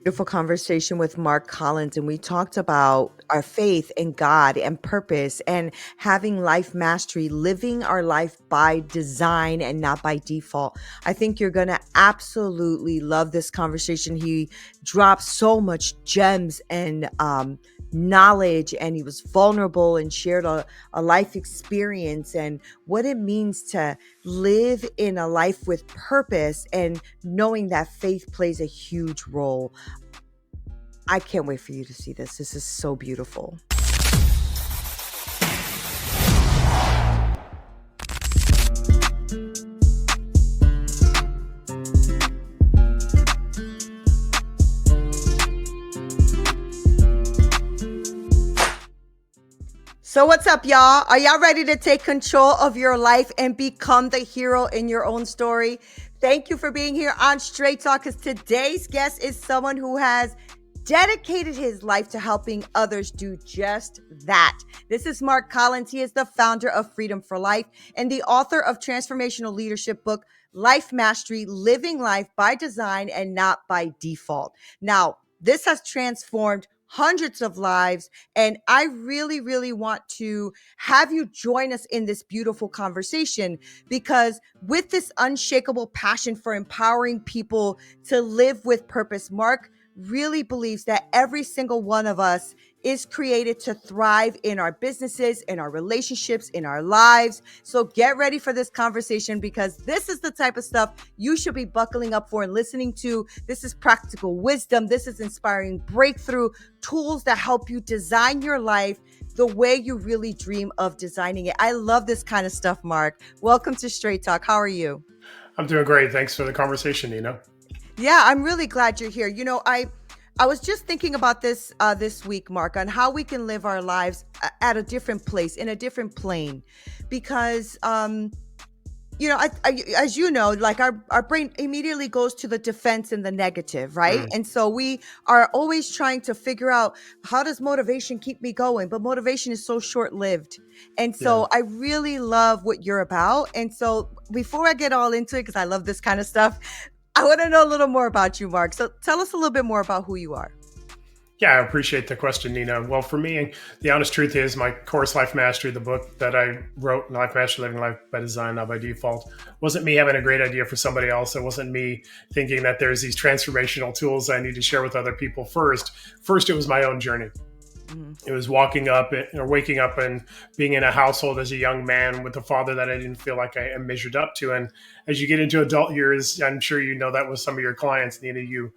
Beautiful conversation with Mark Collins, and we talked about our faith in God and purpose and having life mastery, living our life by design and not by default. I think you're going to absolutely love this conversation. He dropped so much gems and knowledge, and he was vulnerable and shared a life experience and what it means to live in a life with purpose and knowing that faith plays a huge role. I can't wait for you to see this. This is so beautiful. So what's up, y'all? Are y'all ready to take control of your life and become the hero in your own story? Thank you for being here on Straight Talk, because today's guest is someone who has dedicated his life to helping others do just that. This is Mark Collins. He is the founder of Freedom for Life and the author of transformational leadership book, Life Mastery, Living Life by Design and Not by Default. Now, this has transformed hundreds of lives, and I really, really want to have you join us in this beautiful conversation, because with this unshakable passion for empowering people to live with purpose, Mark really believes that every single one of us is created to thrive in our businesses, in our relationships, in our lives. So get ready for this conversation, because this is the type of stuff you should be buckling up for and listening to. This is practical wisdom. This is inspiring breakthrough tools that help you design your life the way you really dream of designing it. I love this kind of stuff, Mark. Welcome to Straight Talk. How are you? I'm doing great. Thanks for the conversation, Neena. Yeah, I'm really glad you're here. You know, I was just thinking about this this week, Mark, on how we can live our lives at a different place, in a different plane, because you know, as you know, like our brain immediately goes to the defense and the negative, right? And so we are always trying to figure out, how does motivation keep me going? But motivation is so short-lived. And so I really love what you're about. And so before I get all into it, because I love this kind of stuff, I want to know a little more about you, Mark. So tell us a little bit more about who you are. Yeah, I appreciate the question, Neena. Well, for me, the honest truth is my course, Life Mastery, the book that I wrote, Life Mastery, Living Life by Design, Not by Default, wasn't me having a great idea for somebody else. It wasn't me thinking that there's these transformational tools I need to share with other people first. First, it was my own journey. It was waking up and being in a household as a young man with a father that I didn't feel like I measured up to. And as you get into adult years, I'm sure you know that with some of your clients, Neena, you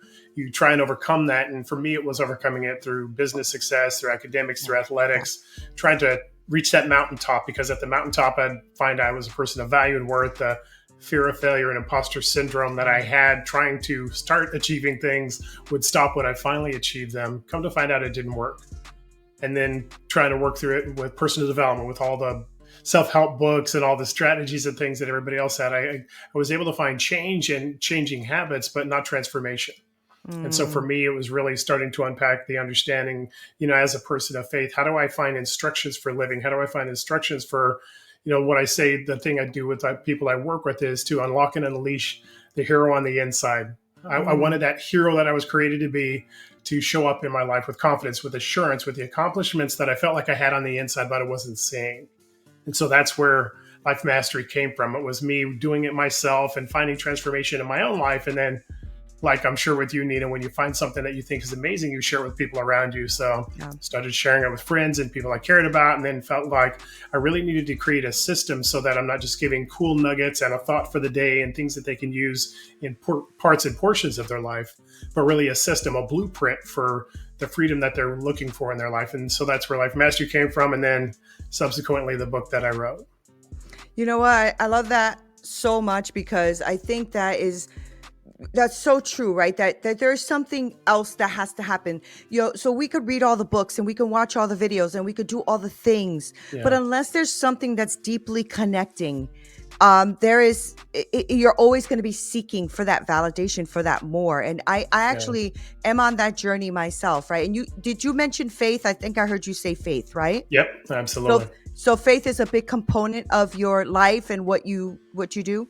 try and overcome that. And for me, it was overcoming it through business success, through academics, through athletics, trying to reach that mountaintop, because at the mountaintop, I'd find I was a person of value and worth. The fear of failure and imposter syndrome that I had trying to start achieving things would stop when I finally achieved them. Come to find out it didn't work. And then trying to work through it with personal development, with all the self-help books and all the strategies and things that everybody else had. I was able to find change and changing habits, but not transformation. And so for me, it was really starting to unpack the understanding, as a person of faith, how do I find instructions for living? How do I find instructions for, what I say, the thing I do with the people I work with is to unlock and unleash the hero on the inside. I wanted that hero that I was created to be, to show up in my life with confidence, with assurance, with the accomplishments that I felt like I had on the inside, but I wasn't seeing. And so that's where Life Mastery came from. It was me doing it myself and finding transformation in my own life. And then, like I'm sure with you, Neena, when you find something that you think is amazing, you share it with people around you. So started sharing it with friends and people I cared about, and then felt like I really needed to create a system so that I'm not just giving cool nuggets and a thought for the day and things that they can use in parts and portions of their life, but really a system, a blueprint for the freedom that they're looking for in their life. And so that's where Life Mastery came from. And then subsequently the book that I wrote. You know what? I love that so much, because I think that's so true, right? That there's something else that has to happen. So we could read all the books and we can watch all the videos and we could do all the things, but unless there's something that's deeply connecting, you're always going to be seeking for that validation, for that more. And I actually am on that journey myself, right? And did you mention faith? I think I heard you say faith, right? Yep, absolutely. So faith is a big component of your life and what you do.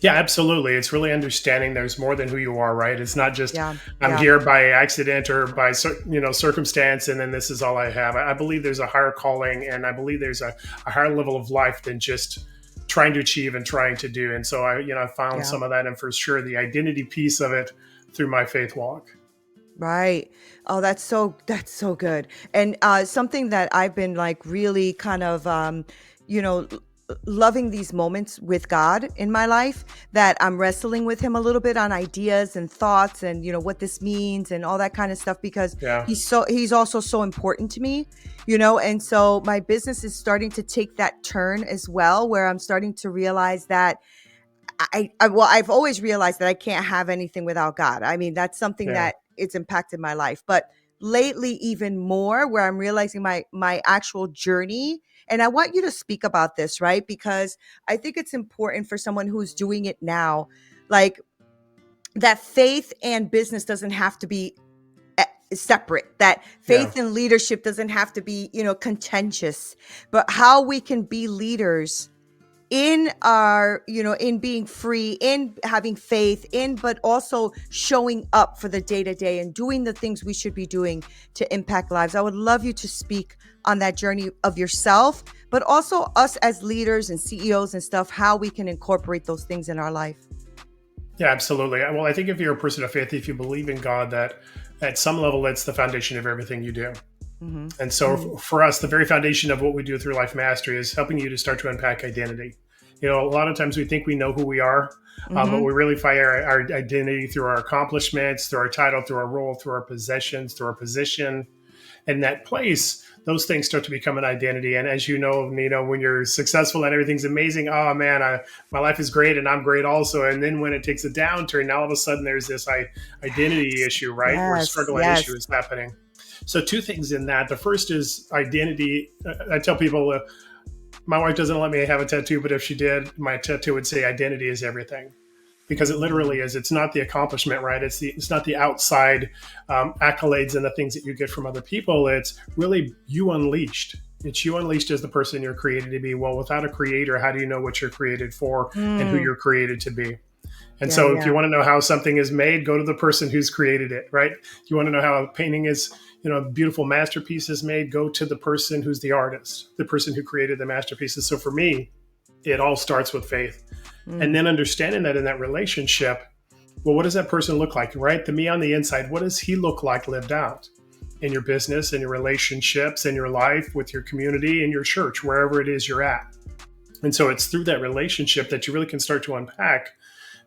Yeah, absolutely. It's really understanding there's more than who you are, right? It's not just Yeah. I'm Yeah. here by accident or by circumstance, and then this is all I have. I believe there's a higher calling, and I believe there's a higher level of life than just trying to achieve and trying to do. And so I found Yeah. some of that, and for sure the identity piece of it through my faith walk. Right. Oh, that's so good. And something that I've been like really kind of you know l- loving these moments with God in my life, that I'm wrestling with him a little bit on ideas and thoughts and what this means and all that kind of stuff, because Yeah, he's also so important to me, and so my business is starting to take that turn as well, where I'm starting to realize that well, I've always realized that I can't have anything without God. I mean, that's something yeah. that it's impacted my life, but lately even more, where I'm realizing my actual journey. And I want you to speak about this, right? Because I think it's important for someone who's doing it now, like that faith and business doesn't have to be separate, that Yeah. faith and leadership doesn't have to be, contentious, but how we can be leaders in our in being free, in having faith in, but also showing up for the day to day and doing the things we should be doing to impact lives. I would love you to speak on that journey of yourself, but also us as leaders and CEOs and stuff, how we can incorporate those things in our life. Yeah, absolutely. Well, I think if you're a person of faith, if you believe in God, that at some level, that's the foundation of everything you do. Hmm. And so Hmm. for us, the very foundation of what we do through Life Mastery is helping you to start to unpack identity. A lot of times we think we know who we are, but Hmm. we really find our identity through our accomplishments, through our title, through our role, through our possessions, through our position. And that place, those things start to become an identity. And as you know, when you're successful and everything's amazing, oh man, my life is great and I'm great also. And then when it takes a downturn, now all of a sudden there's this identity issue, right? Where Yes. struggle and Yes. issue is happening. So two things in that. The first is identity. I tell people, my wife doesn't let me have a tattoo, but if she did, my tattoo would say identity is everything, because it literally is. It's not the accomplishment, right? It's not the outside accolades and the things that you get from other people. It's really you unleashed. It's you unleashed as the person you're created to be. Well, without a creator, how do you know what you're created for and who Mm. you're created to be? And Yeah. so if you Yeah. want to know how something is made, go to the person who's created it, right? You want to know how a painting is, a beautiful masterpiece is made, go to the person who's the artist, the person who created the masterpieces. So for me, it all starts with faith. And Mm. then understanding that in that relationship, well, what does that person look like, right? The me on the inside, what does he look like lived out in your business, in your relationships, in your life, with your community, in your church, wherever it is you're at. And so it's through that relationship that you really can start to unpack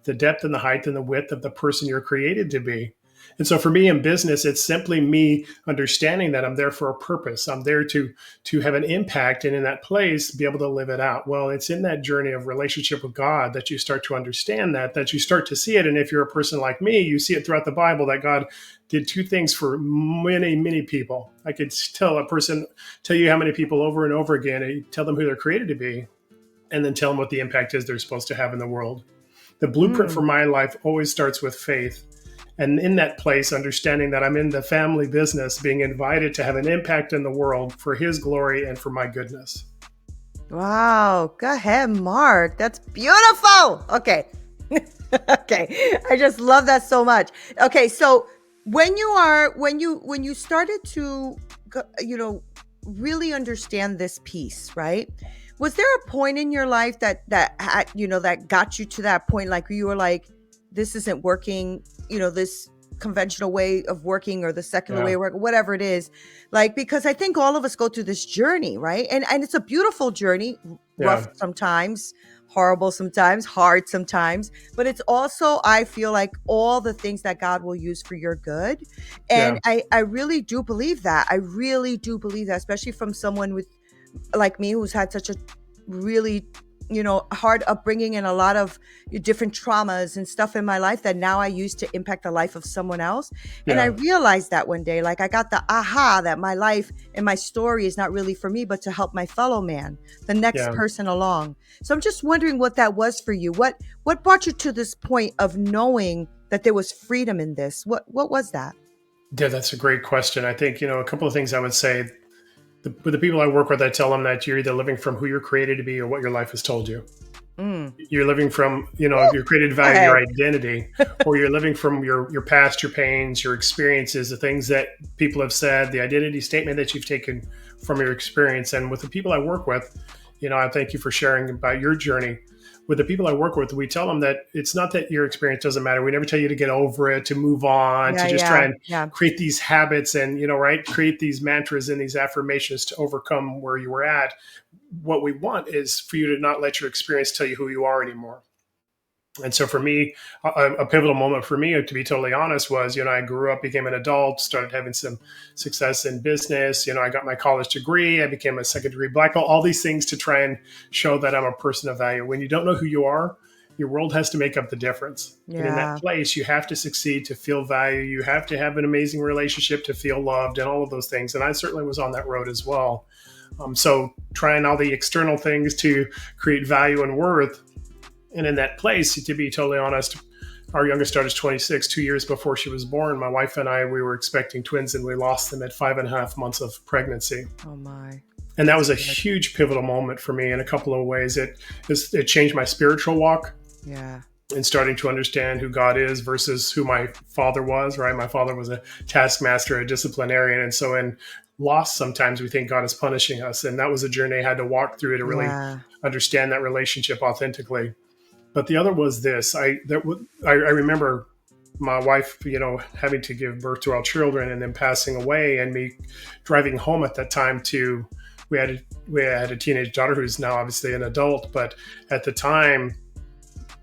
the depth and the height and the width of the person you're created to be. And so for me in business, it's simply me understanding that I'm there for a purpose. I'm there to have an impact, and in that place be able to live it out. Well, it's in that journey of relationship with God that you start to understand that you start to see it. And if you're a person like me, you see it throughout the Bible that God did two things for many, many people. I could tell you how many people over and over again, and tell them who they're created to be, and then tell them what the impact is they're supposed to have in the world. The blueprint for Mm. my life always starts with faith. And in that place, understanding that I'm in the family business, being invited to have an impact in the world for his glory and for my goodness. Wow. Go ahead, Mark. That's beautiful. Okay. Okay. I just love that so much. Okay. So when you started to, really understand this piece, right? Was there a point in your life that got you to that point? Like you were like, this isn't working, this conventional way of working or the secular way Yeah. of working, whatever it is. Like, because I think all of us go through this journey, right? And it's a beautiful journey, rough Yeah. sometimes, horrible sometimes, hard sometimes, but it's also, I feel like, all the things that God will use for your good. And Yeah. I really do believe that. I really do believe that, especially from someone with like me, who's had such a really hard upbringing and a lot of different traumas and stuff in my life that now I use to impact the life of someone else. And I Yeah. realized that one day, like, I got the aha that my life and my story is not really for me, but to help my fellow man, the next Yeah. person along. So I'm just wondering what that was for you. What brought you to this point of knowing that there was freedom in this? What was that? Yeah, that's a great question. I think, a couple of things I would say. With the people I work with, I tell them that you're either living from who you're created to be or what your life has told you. Mm. You're living from, Woo, your created go value, ahead. your identity, or you're living from your past, your pains, your experiences, the things that people have said, the identity statement that you've taken from your experience. And with the people I work with, I thank you for sharing about your journey. With the people I work with, we tell them that it's not that your experience doesn't matter. We never tell you to get over it, to move on, Yeah, to just try yeah, and yeah. create these habits and, right, create these mantras and these affirmations to overcome where you were at. What we want is for you to not let your experience tell you who you are anymore. And so for me, a pivotal moment for me, to be totally honest, was, I grew up, became an adult, started having some success in business. I got my college degree. I became a second degree black belt, all these things to try and show that I'm a person of value. When you don't know who you are, your world has to make up the difference. And in that Yeah. place, you have to succeed to feel value. You have to have an amazing relationship to feel loved and all of those things. And I certainly was on that road as well. So trying all the external things to create value and worth. And in that place, to be totally honest, our youngest daughter's 26, 2 years before she was born. My wife and I, we were expecting twins and we lost them at 5.5 months of pregnancy. Oh my. And that That's was a good. huge pivotal moment for me in a couple of ways. It changed my spiritual walk Yeah. and starting to understand who God is versus who my father was, right? My father was a taskmaster, a disciplinarian. And so in loss, sometimes we think God is punishing us. And that was a journey I had to walk through to really Yeah. understand that relationship authentically. But the other was this. I remember my wife, having to give birth to our children and then passing away, and me driving home at that time to. We had a teenage daughter who's now obviously an adult, but at the time,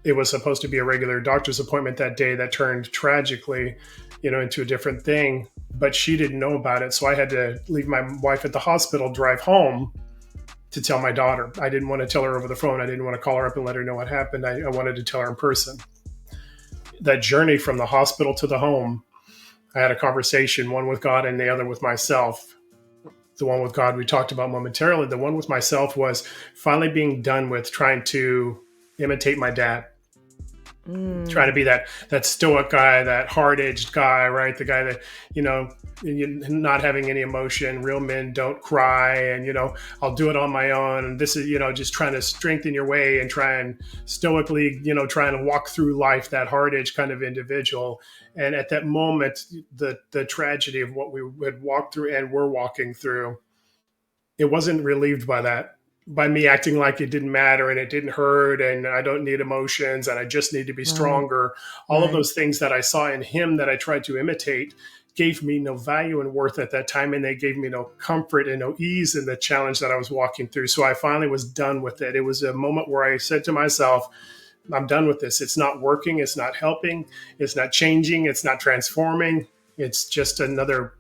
it was supposed to be a regular doctor's appointment that day that turned tragically, into a different thing. But she didn't know about it, so I had to leave my wife at the hospital, drive home to tell my daughter. I didn't want to tell her over the phone. I didn't want to call her up and let her know what happened. I wanted to tell her in person. That journey from the hospital to the home, I had a conversation, one with God and the other with myself. The one with God we talked about momentarily. The one with myself was finally being done with trying to imitate my dad, trying to Mm. be that stoic guy, that hard-edged guy, right? The guy that, not having any emotion. Real men don't cry, and I'll do it on my own. And this is, just trying to strengthen your way and try and stoically, trying to walk through life, that hard-edged kind of individual. And at that moment, the tragedy of what we had walked through and were walking through, it wasn't relieved by me acting like it didn't matter and it didn't hurt and I don't need emotions and I just need to be Right. stronger. All of Right. those things that I saw in him that I tried to imitate gave me no value and worth at that time, and they gave me no comfort and no ease in the challenge that I was walking through. So I finally was done with it. It was a moment where I said to myself, I'm done with this. It's not working, it's not helping, it's not changing, it's not transforming. It's just another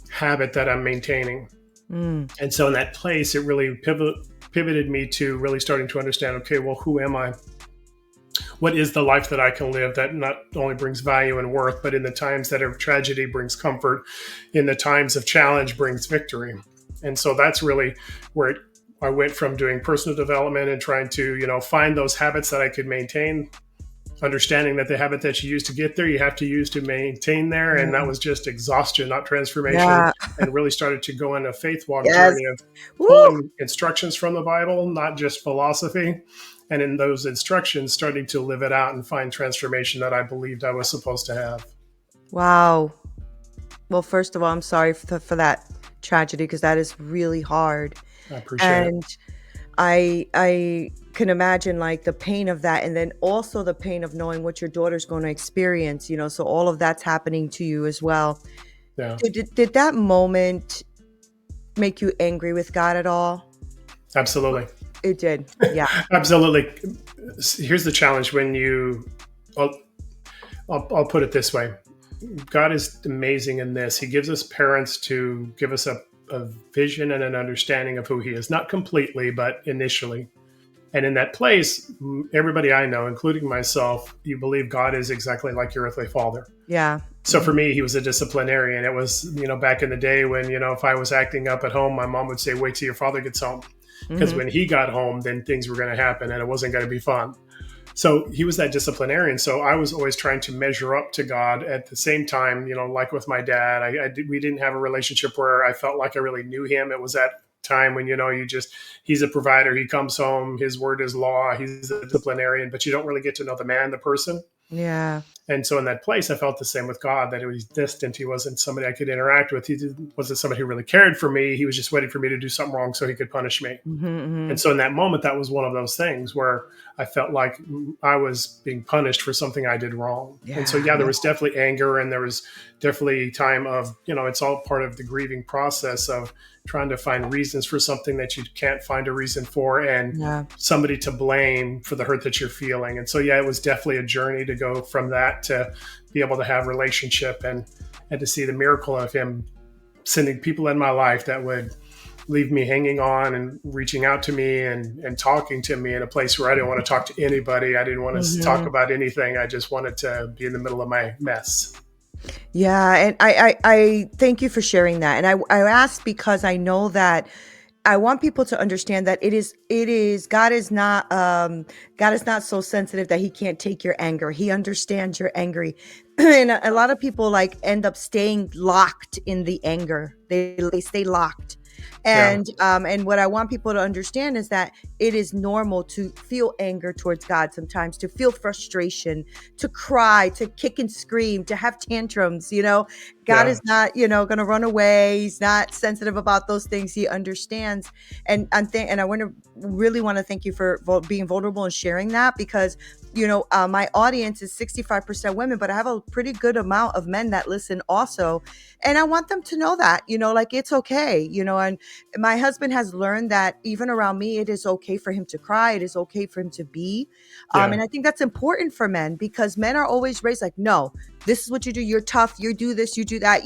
habit that I'm maintaining. Mm. And so in that place, it really pivoted me to really starting to understand, okay, well, who am I? What is the life that I can live that not only brings value and worth, but in the times that of tragedy brings comfort, in the times of challenge brings victory. And so that's really where I went from doing personal development and trying to, find those habits that I could maintain, understanding that the habit that you use to get there, you have to use to maintain there. And that Yeah. was just exhaustion, not transformation. Yeah. And really started to go on a faith walk Yes. journey of Woo. pulling instructions from the Bible, not just philosophy. And in those instructions, starting to live it out and find transformation that I believed I was supposed to have. Wow. Well, first of all, I'm sorry for that tragedy because that is really hard. I appreciate it. And I can imagine like the pain of that, and then also the pain of knowing what your daughter's going to experience, so all of that's happening to you as well. Yeah, Did that moment make you angry with God at all? absolutely. It did. Yeah. Absolutely. Here's the challenge when I'll, I'll put it this way. God is amazing in this. He gives us parents to give us a vision and an understanding of who he is, not completely, but initially. And in that place, everybody I know, including myself, you believe God is exactly like your earthly father. Yeah. So for me, he was a disciplinarian. It was, back in the day when, if I was acting up at home, my mom would say, wait till your father gets home. Because Hmm. when he got home, then things were going to happen and it wasn't going to be fun. So he was that disciplinarian. So I was always trying to measure up to God at the same time, like with my dad, we didn't have a relationship where I felt like I really knew him. It was at time when, he's a provider. He comes home, his word is law. He's a disciplinarian, but you don't really get to know the man, the person. Yeah. And so in that place, I felt the same with God, that he was distant. He wasn't somebody I could interact with. Wasn't somebody who really cared for me. He was just waiting for me to do something wrong so he could punish me. Mm-hmm, mm-hmm. And so in that moment, that was one of those things where I felt like I was being punished for something I did wrong. And so, Yeah. there was definitely anger, and there was definitely time of, it's all part of the grieving process of trying to find reasons for something that you can't find a reason for, and Yeah. somebody to blame for the hurt that you're feeling. And so, it was definitely a journey to go from that to be able to have relationship and to see the miracle of him sending people in my life that would leave me hanging on and reaching out to me and talking to me in a place where I didn't want to talk to anybody. I didn't want to talk about anything. I just wanted to be in the middle of my mess. Yeah. And I thank you for sharing that. And I asked because I know that I want people to understand that it is God is not so sensitive that he can't take your anger. He understands you're angry. And a lot of people like end up staying locked in the anger. They stay locked. And what I want people to understand is that it is normal to feel anger towards God sometimes, to feel frustration, to cry, to kick and scream, to have tantrums. God is not, going to run away. He's not sensitive about those things. He understands. And I really want to thank you for being vulnerable and sharing that, because my audience is 65% women, but I have a pretty good amount of men that listen also. And I want them to know that, like it's okay, and my husband has learned that even around me, it is okay for him to cry. It is okay for him to be. And I think that's important for men, because men are always raised like, no, this is what you do. You're tough. You do this, you do that,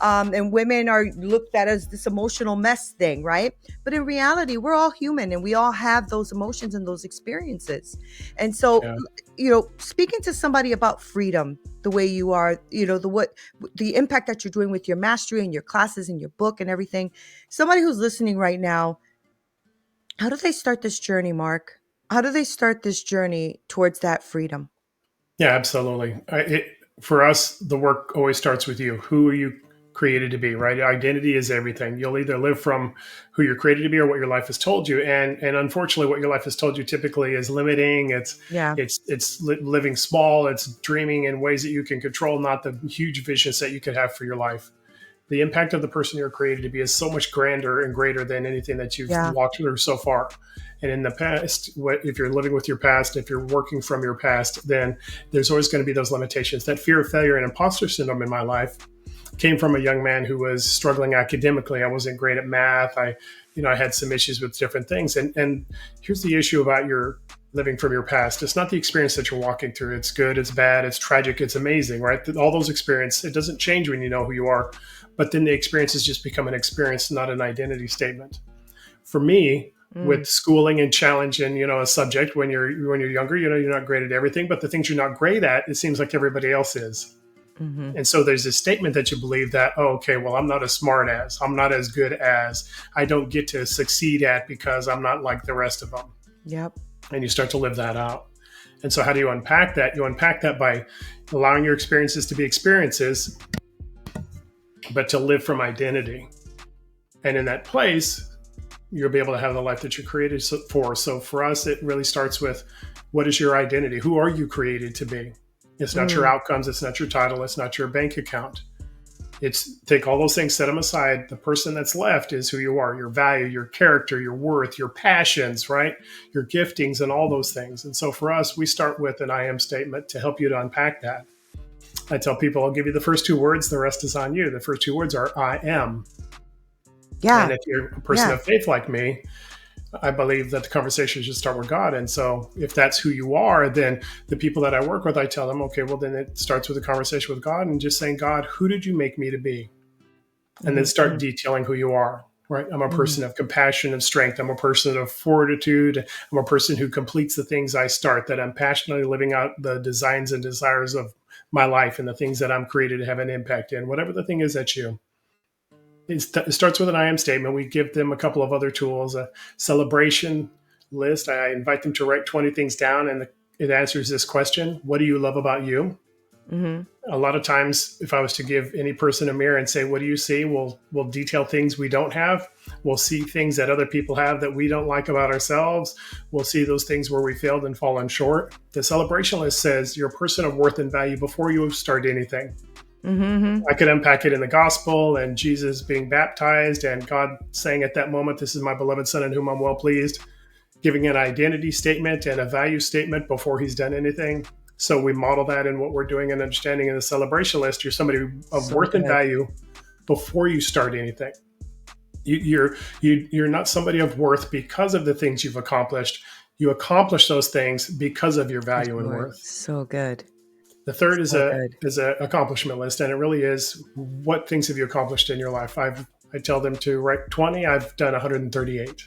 and women are looked at as this emotional mess thing. Right. But in reality, we're all human and we all have those emotions and those experiences. And so, speaking to somebody about freedom, the way you are, the impact that you're doing with your mastery and your classes and your book and everything, somebody who's listening right now, how do they start this journey, Mark? How do they start this journey towards that freedom? Yeah, absolutely. For us, the work always starts with you. Who are you created to be, right? Identity is everything. You'll either live from who you're created to be or what your life has told you. And unfortunately, what your life has told you typically is limiting. It's living small. It's dreaming in ways that you can control, not the huge visions that you could have for your life. The impact of the person you're created to be is so much grander and greater than anything that you've walked through so far. And in the past, if you're living with your past, if you're working from your past, then there's always going to be those limitations. That fear of failure and imposter syndrome in my life came from a young man who was struggling academically. I wasn't great at math. I had some issues with different things. And here's the issue about your living from your past. It's not the experience that you're walking through. It's good, it's bad, it's tragic, it's amazing, right? All those experiences, it doesn't change when you know who you are. But then the experiences just become an experience, not an identity statement. For me, with schooling and challenge and a subject, when you're younger, you're not great at everything, but the things you're not great at, it seems like everybody else is. Mm-hmm. And so there's this statement that you believe that, I'm not as smart as, I'm not as good as, I don't get to succeed at because I'm not like the rest of them. Yep. And you start to live that out. And so how do you unpack that? You unpack that by allowing your experiences to be experiences, but to live from identity. And in that place, you'll be able to have the life that you're created for. So for us, it really starts with, what is your identity? Who are you created to be? It's not your outcomes. It's not your title. It's not your bank account. It's take all those things, set them aside. The person that's left is who you are, your value, your character, your worth, your passions, right? Your giftings and all those things. And so for us, we start with an I am statement to help you to unpack that. I tell people, I'll give you the first two words. The rest is on you. The first two words are I am. Yeah. And if you're a person of faith like me, I believe that the conversation should start with God. And so if that's who you are, then the people that I work with, I tell them, okay, well, then it starts with a conversation with God and just saying, God, who did you make me to be? And then start detailing who you are, right? I'm a person of compassion and strength. I'm a person of fortitude. I'm a person who completes the things I start, that I'm passionately living out the designs and desires of my life and the things that I'm created to have an impact in, whatever the thing is that you. It starts with an I am statement. We give them a couple of other tools, a celebration list. I invite them to write 20 things down, and it answers this question: what do you love about you? Mm-hmm. A lot of times, if I was to give any person a mirror and say, "What do you see?" We'll detail things we don't have. We'll see things that other people have that we don't like about ourselves. We'll see those things where we failed and fallen short. The celebrationalist says you're a person of worth and value before you start anything. Mm-hmm. I could unpack it in the gospel and Jesus being baptized and God saying at that moment, "This is my beloved son in whom I'm well pleased," giving an identity statement and a value statement before he's done anything. So we model that in what we're doing and understanding in the celebration list. You're somebody of So worth and good. value before you start anything. You're not somebody of worth because of the things you've accomplished. You accomplish those things because of your Because value you and are worth. so good. The third is So a good. accomplishment list, and it really is what things have you accomplished in your life. I tell them to write 20. I've done 138.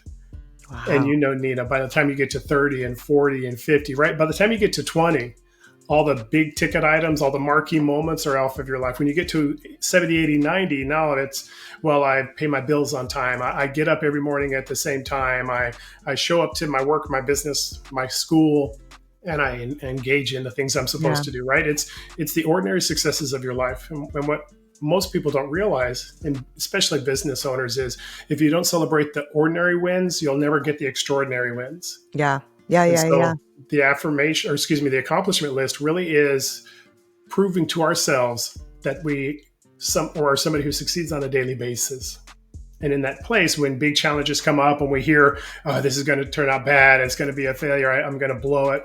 And Wow. you know, Nina, by the time you get to 30 and 40 and 50, right? By the time you get to 20, all the big ticket items, all the marquee moments are off of your life. When you get to 70, 80, 90, now it's, well, I pay my bills on time. I get up every morning at the same time. I show up to my work, my business, my school, and I engage in the things I'm supposed Yeah. to do, right? It's the ordinary successes of your life. And what most people don't realize, and especially business owners, is if you don't celebrate the ordinary wins, you'll never get the extraordinary wins. Yeah. Yeah. And Yeah. Yeah. so the affirmation, or excuse me, the accomplishment list really is proving to ourselves that we are somebody who succeeds on a daily basis. And in that place, when big challenges come up and we hear, "Oh, this is going to turn out bad, it's going to be a failure, I'm going to blow it,"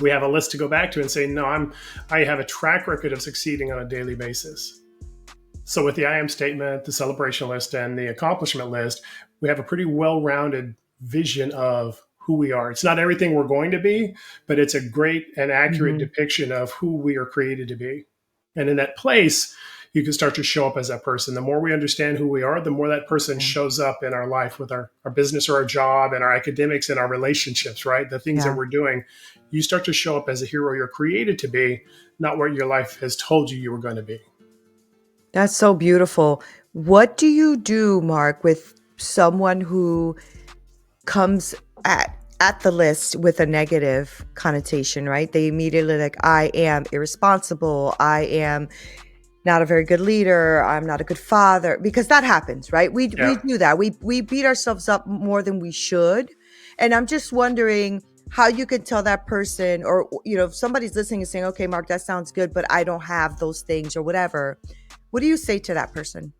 we have a list to go back to and say, "No, I have a track record of succeeding on a daily basis." So with the I am statement, the celebration list, and the accomplishment list, we have a pretty well-rounded vision of who we are. It's not everything we're going to be, but it's a great and accurate Mm-hmm. depiction of who we are created to be. And in that place, you can start to show up as that person. The more we understand who we are, the more that person Yeah. shows up in our life with our business or our job and our academics and our relationships, right? The things that Yeah. we're doing, you start to show up as a hero you're created to be, not what your life has told you were going to be. That's so beautiful. What do you do, Mark, with someone who comes at the list with a negative connotation, right? They immediately like, I am irresponsible. I am not a very good leader. I'm not a good father, because that happens, right? We Yeah. do that. We beat ourselves up more than we should. And I'm just wondering how you could tell that person, or if somebody's listening and saying, okay, Mark, that sounds good, but I don't have those things or whatever. What do you say to that person?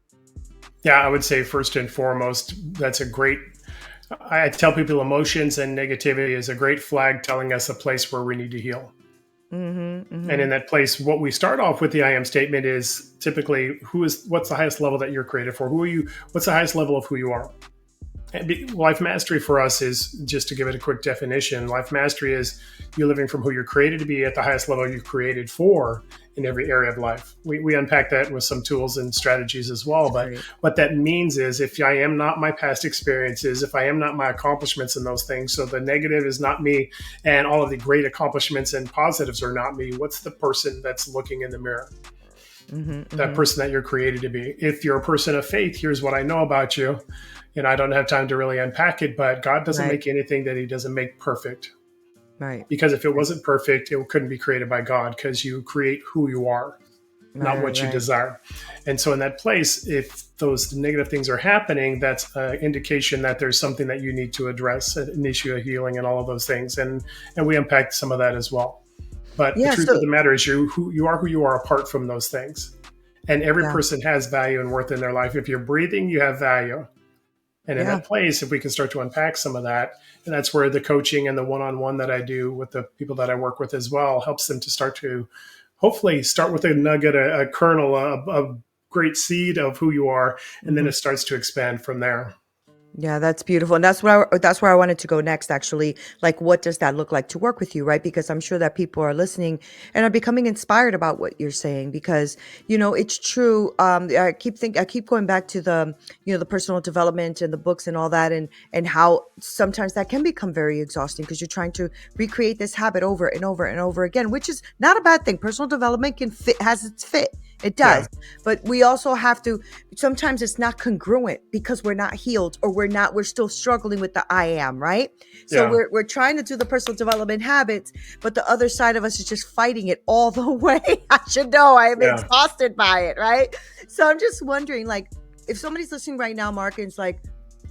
Yeah, I would say first and foremost, I tell people emotions and negativity is a great flag telling us a place where we need to heal. Mm-hmm. And Mm-hmm. in that place, what we start off with the I am statement is typically what's the highest level that you're created for? Who are you? What's the highest level of who you are? Life mastery for us is, just to give it a quick definition, life mastery is you living from who you're created to be at the highest level you're created for in every area of life. We unpack that with some tools and strategies as well. That's But great. what that means is if I am not my past experiences, if I am not my accomplishments in those things, so the negative is not me and all of the great accomplishments and positives are not me, what's the person that's looking in the mirror? Mm-hmm. That Mm-hmm. person that you're created to be. If you're a person of faith, here's what I know about you. And I don't have time to really unpack it, but God doesn't Right. make anything that he doesn't make perfect. Right. Because if it Right. wasn't perfect, it couldn't be created by God, because you create who you are, Right. not Right. what you Right. desire. And so in that place, if those negative things are happening, that's an indication that there's something that you need to address, an issue of healing and all of those things. And we unpacked some of that as well. But the Yeah. truth of So the matter is you are who you are apart from those things. And every yeah. person has value and worth in their life. If you're breathing, you have value. And in Yeah. that place, if we can start to unpack some of that, and that's where the coaching and the one-on-one that I do with the people that I work with as well helps them to start to hopefully start with a nugget, a kernel, a great seed of who you are, and then Mm-hmm. it starts to expand from there. Yeah, that's beautiful. And that's where I wanted to go next, actually. Like, what does that look like to work with you, right? Because I'm sure that people are listening and are becoming inspired about what you're saying, because, it's true. I keep going back to the personal development and the books and all that, and how sometimes that can become very exhausting because you're trying to recreate this habit over and over and over again, which is not a bad thing. Personal development has its fit It Yeah. does. But we also have to, sometimes it's not congruent because we're not healed, or we're still struggling with the I am, right? So Yeah. we're trying to do the personal development habits, but the other side of us is just fighting it all the way. I should know I am Yeah. exhausted by it, right? So I'm just wondering, like, if somebody's listening right now, Mark, and it's like,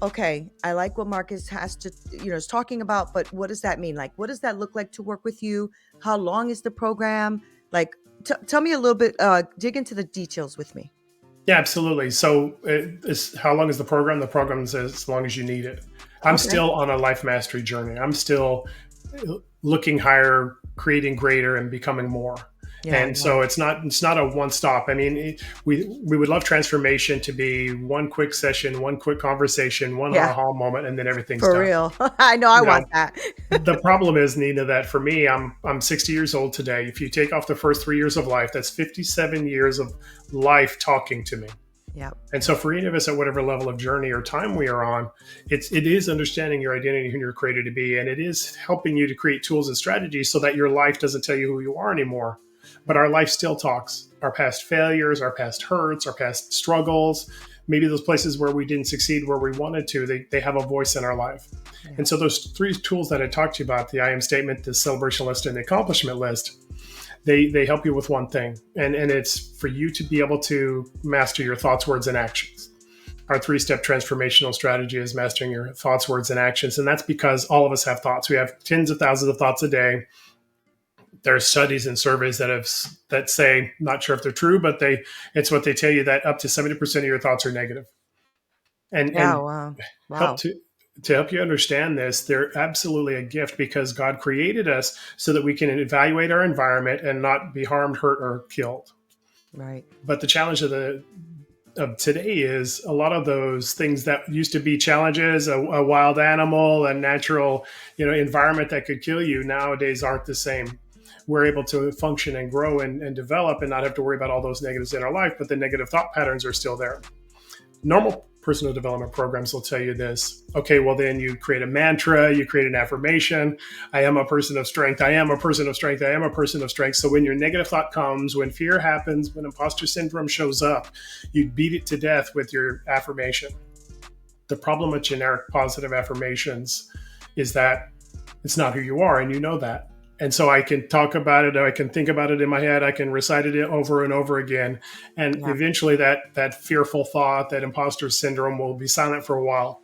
okay, I like what Marcus has to, is talking about, but what does that mean? Like, what does that look like to work with you? How long is the program? Like, tell me a little bit, dig into the details with me. Yeah, absolutely. So, how long is the program? The program's as long as you need it. I'm Okay. still on a life mastery journey. I'm still looking higher, creating greater, and becoming more. Yeah, And yeah. so it's not a one stop. I mean, we would love transformation to be one quick session, one quick conversation, one Yeah, aha moment, and then everything's for done. real. I know I Now, want that. the problem is, Neena, that for me, I'm 60 years old today. If you take off the first 3 years of life, that's 57 years of life talking to me. Yep. And so for any of us at whatever level of journey or time we are on, it is understanding your identity, who you're created to be, and it is helping you to create tools and strategies so that your life doesn't tell you who you are anymore. But our life still talks. Our past failures, our past hurts, our past struggles, maybe those places where we didn't succeed where we wanted to, they have a voice in our life. Yeah. And so those three tools that I talked to you about, the I am statement, the celebration list, and the accomplishment list, they help you with one thing, and it's for you to be able to master your thoughts, words, and actions. Our 3-step transformational strategy is mastering your thoughts, words, and actions, and that's because all of us have thoughts. We have tens of thousands of thoughts a day. There are studies and surveys that say, not sure if they're true, but it's what they tell you, that up to 70% of your thoughts are negative. Yeah. And Wow. help Wow. to help you understand this, they're absolutely a gift because God created us so that we can evaluate our environment and not be harmed, hurt, or killed. Right. But the challenge of today is a lot of those things that used to be challenges, a wild animal, a natural, environment that could kill you, nowadays aren't the same. We're able to function and grow and develop and not have to worry about all those negatives in our life, but the negative thought patterns are still there. Normal personal development programs will tell you this. Okay, well, then you create a mantra, you create an affirmation. I am a person of strength. I am a person of strength. I am a person of strength. So when your negative thought comes, when fear happens, when imposter syndrome shows up, you beat it to death with your affirmation. The problem with generic positive affirmations is that it's not who you are, and you know that. And so I can talk about it, I can think about it in my head, I can recite it over and over again. And Yeah. eventually that fearful thought, that imposter syndrome will be silent for a while.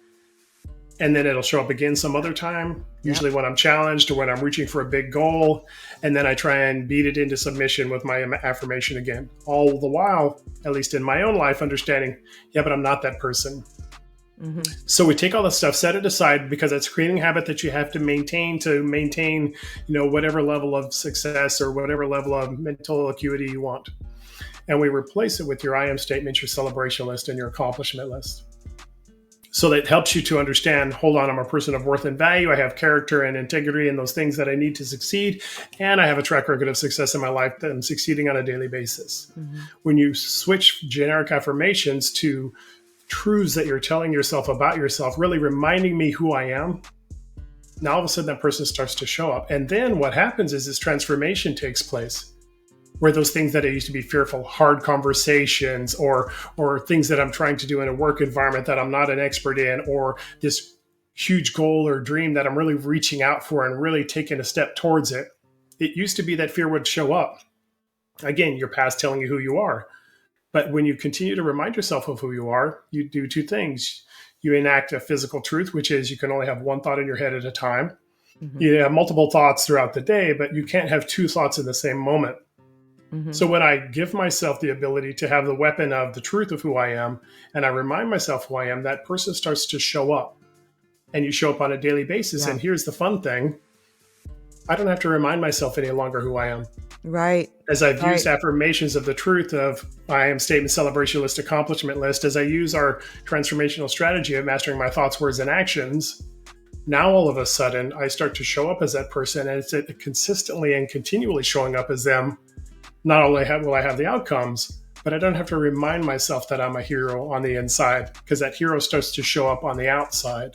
And then it'll show up again some other time, Yep. usually when I'm challenged or when I'm reaching for a big goal. And then I try and beat it into submission with my affirmation again. All the while, at least in my own life, understanding, yeah, but I'm not that person. Mm-hmm. So we take all this stuff, set it aside, because it's creating a habit that you have to maintain, whatever level of success or whatever level of mental acuity you want. And we replace it with your I am statement, your celebration list, and your accomplishment list. So that helps you to understand, hold on, I'm a person of worth and value. I have character and integrity and those things that I need to succeed. And I have a track record of success in my life that I'm succeeding on a daily basis. Mm-hmm. When you switch generic affirmations to truths that you're telling yourself about yourself, really reminding me who I am, now all of a sudden that person starts to show up. And then what happens is this transformation takes place, where those things that I used to be fearful, hard conversations, or things that I'm trying to do in a work environment that I'm not an expert in, or this huge goal or dream that I'm really reaching out for and really taking a step towards it. It used to be that fear would show up. Again, your past telling you who you are. But when you continue to remind yourself of who you are, you do two things. You enact a physical truth, which is you can only have one thought in your head at a time. Mm-hmm. You have multiple thoughts throughout the day, but you can't have two thoughts in the same moment. Mm-hmm. So when I give myself the ability to have the weapon of the truth of who I am, and I remind myself who I am, that person starts to show up. And you show up on a daily basis. Yeah. And here's the fun thing. I don't have to remind myself any longer who I am. Right. As I've used affirmations of the truth of I am statement, celebration list, accomplishment list, as I use our transformational strategy of mastering my thoughts, words, and actions, now all of a sudden I start to show up as that person, and it's consistently and continually showing up as them. Not only will I have the outcomes, but I don't have to remind myself that I'm a hero on the inside, because that hero starts to show up on the outside.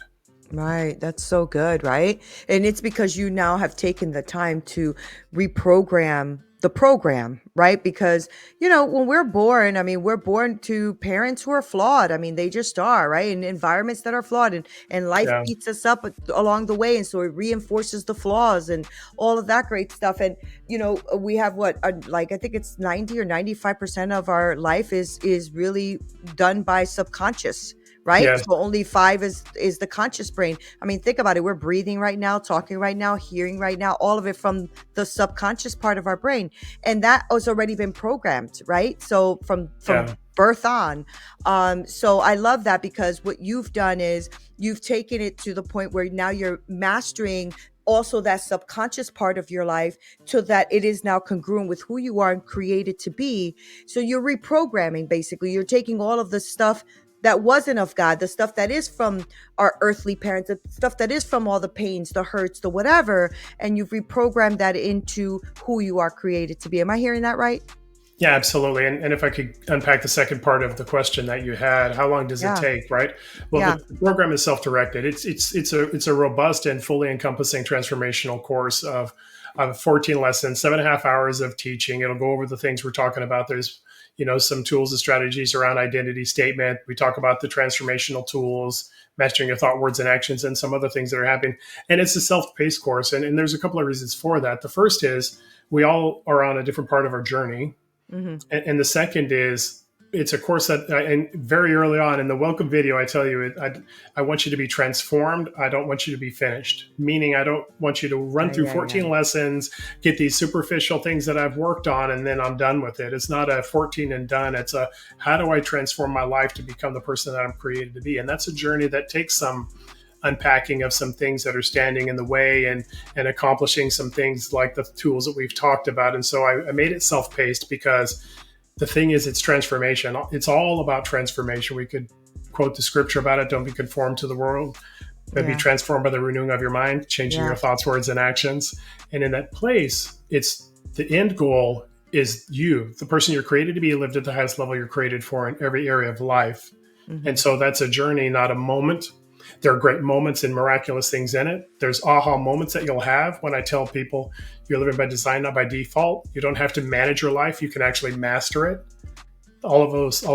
Right. That's so good, right? And it's because you now have taken the time to reprogram the program, right? Because, when we're born, I mean, we're born to parents who are flawed. I mean, they just are, right? In environments that are flawed, and life Yeah. beats us up along the way. And so it reinforces the flaws and all of that great stuff. And, we have what, like, I think it's 90 or 95% of our life is really done by subconscious. Right. Yes. So only five is the conscious brain. I mean, think about it. We're breathing right now, talking right now, hearing right now, all of it from the subconscious part of our brain. And that has already been programmed, right? So from Yeah. birth on. So I love that, because what you've done is you've taken it to the point where now you're mastering also that subconscious part of your life, so that it is now congruent with who you are and created to be. So you're reprogramming, basically. You're taking all of the stuff that wasn't of God, the stuff that is from our earthly parents, the stuff that is from all the pains, the hurts, the whatever, and you've reprogrammed that into who you are created to be. Am I hearing that right? Yeah, absolutely. And if I could unpack the second part of the question that you had, how long does it Yeah. take? Right. Well, Yeah. the program is self-directed. It's a robust and fully encompassing transformational course of 14 lessons, 7.5 hours of teaching. It'll go over the things we're talking about. There's some tools and strategies around identity statement. We talk about the transformational tools, mastering your thought, words, and actions, and some other things that are happening. And it's a self-paced course, and there's a couple of reasons for that. The first is we all are on a different part of our journey. Mm-hmm. And the second is it's a course that, and very early on in the welcome video, I tell you, I want you to be transformed. I don't want you to be finished. Meaning, I don't want you to run through 14 lessons, get these superficial things that I've worked on, and then I'm done with it. It's not a 14 and done. It's a, how do I transform my life to become the person that I'm created to be? And that's a journey that takes some unpacking of some things that are standing in the way, and accomplishing some things like the tools that we've talked about. And so I made it self-paced, because the thing is, it's transformation. It's all about transformation. We could quote the scripture about it: don't be conformed to the world, but be transformed by the renewing of your mind, changing your thoughts, words, and actions. And in that place, it's the end goal is you, the person you're created to be, lived at the highest level you're created for in every area of life. Mm-hmm. And so that's a journey, not a moment. There are great moments and miraculous things in it. There's aha moments that you'll have when I tell people you're living by design, not by default. You don't have to manage your life. You can actually master it. All of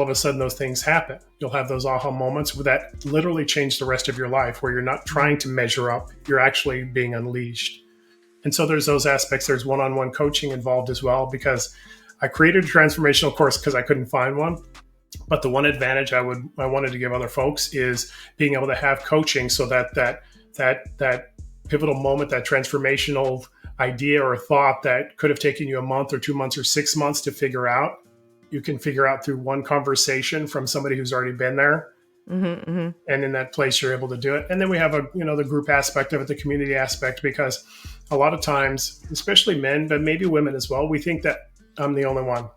a sudden, those things happen. You'll have those aha moments that literally change the rest of your life, where you're not trying to measure up. You're actually being unleashed. And so there's those aspects. There's one-on-one coaching involved as well, because I created a transformational course because I couldn't find one. But the one advantage I wanted to give other folks is being able to have coaching, so that pivotal moment, that transformational idea or thought that could have taken you a month or 2 months or 6 months to figure out, you can figure out through one conversation from somebody who's already been there. Mm-hmm, mm-hmm. And in that place, you're able to do it. And then we have the group aspect of it, the community aspect, because a lot of times, especially men, but maybe women as well, we think that I'm the only one.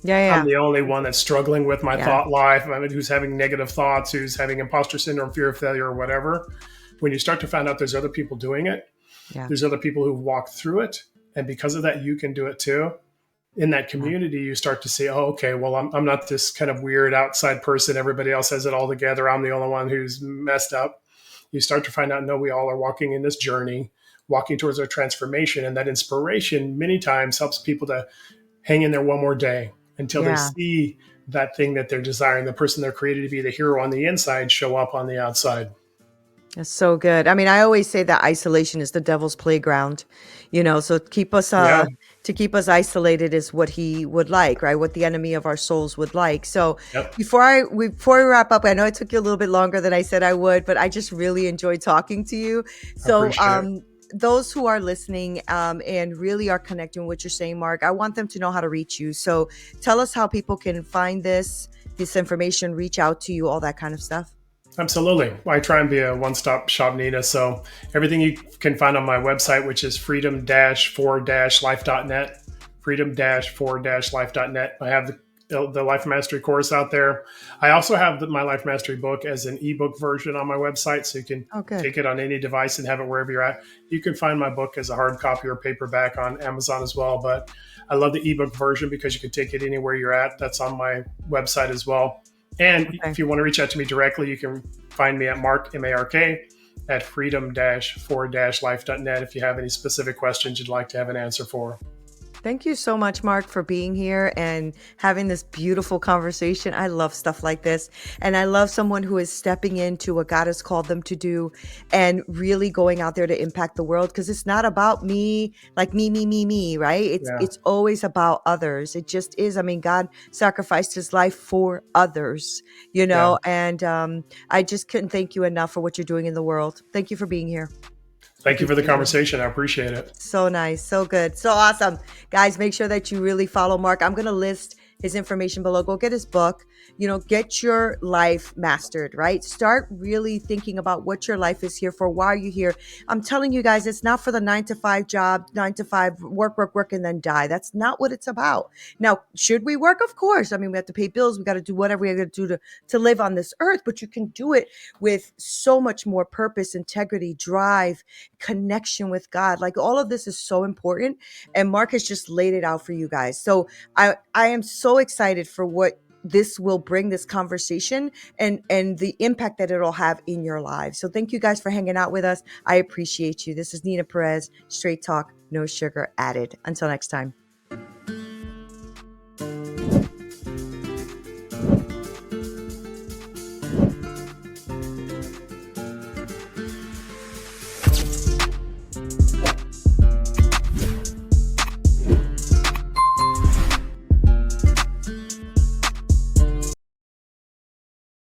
I'm the only one that's struggling with my thought life. I mean, who's having negative thoughts, who's having imposter syndrome, fear of failure, or whatever. When you start to find out there's other people doing it, there's other people who've walked through it. And because of that, you can do it too. In that community, you start to see, oh, okay, well, I'm not this kind of weird outside person. Everybody else has it all together. I'm the only one who's messed up. You start to find out, no, we all are walking in this journey, walking towards our transformation. And that inspiration many times helps people to hang in there one more day, until they see that thing that they're desiring, the person they're created to be, the hero on the inside, show up on the outside. That's so good. I mean, I always say that isolation is the devil's playground, so to keep us isolated is what he would like, right? What the enemy of our souls would like. So before we wrap up, I know it took you a little bit longer than I said I would, but I just really enjoyed talking to you. So those who are listening and really are connecting with what you're saying, Mark, I want them to know how to reach you. So tell us how people can find this information, reach out to you, all that kind of stuff. Absolutely. I try and be a one-stop shop, Neena. So everything you can find on my website, which is freedom-4-life.net, freedom-4-life.net. I have the Life Mastery course out there. I also have my Life Mastery book as an ebook version on my website, so you can take it on any device and have it wherever you're at. You can find my book as a hard copy or paperback on Amazon as well, but I love the ebook version because you can take it anywhere you're at. That's on my website as well. And if you want to reach out to me directly, you can find me at Mark, M-A-R-K, at freedom-4-life.net if you have any specific questions you'd like to have an answer for. Thank you so much, Mark, for being here and having this beautiful conversation. I love stuff like this. And I love someone who is stepping into what God has called them to do and really going out there to impact the world. Because it's not about me, like me, right? Yeah, It's always about others. It just is. I mean, God sacrificed his life for others, yeah. and I just couldn't thank you enough for what you're doing in the world. Thank you for being here. Thank you for the Appreciate you. conversation. I appreciate it. So nice. So good. So awesome. Guys, make sure that you really follow Mark. I'm going to list his information below. Go get his book. Get your life mastered, right? Start really thinking about what your life is here for. Why are you here? I'm telling you guys, it's not for the 9 to 5 job, 9 to 5, work, and then die. That's not what it's about. Now, should we work? Of course. I mean, we have to pay bills. We got to do whatever we got to do to live on this earth, but you can do it with so much more purpose, integrity, drive, connection with God. Like all of this is so important. And Mark has just laid it out for you guys. So I am so excited for what this will bring, this conversation and the impact that it'll have in your lives. So thank you guys for hanging out with us. I appreciate you. This is Neena Perez, Straight Talk, no sugar added. Until next time.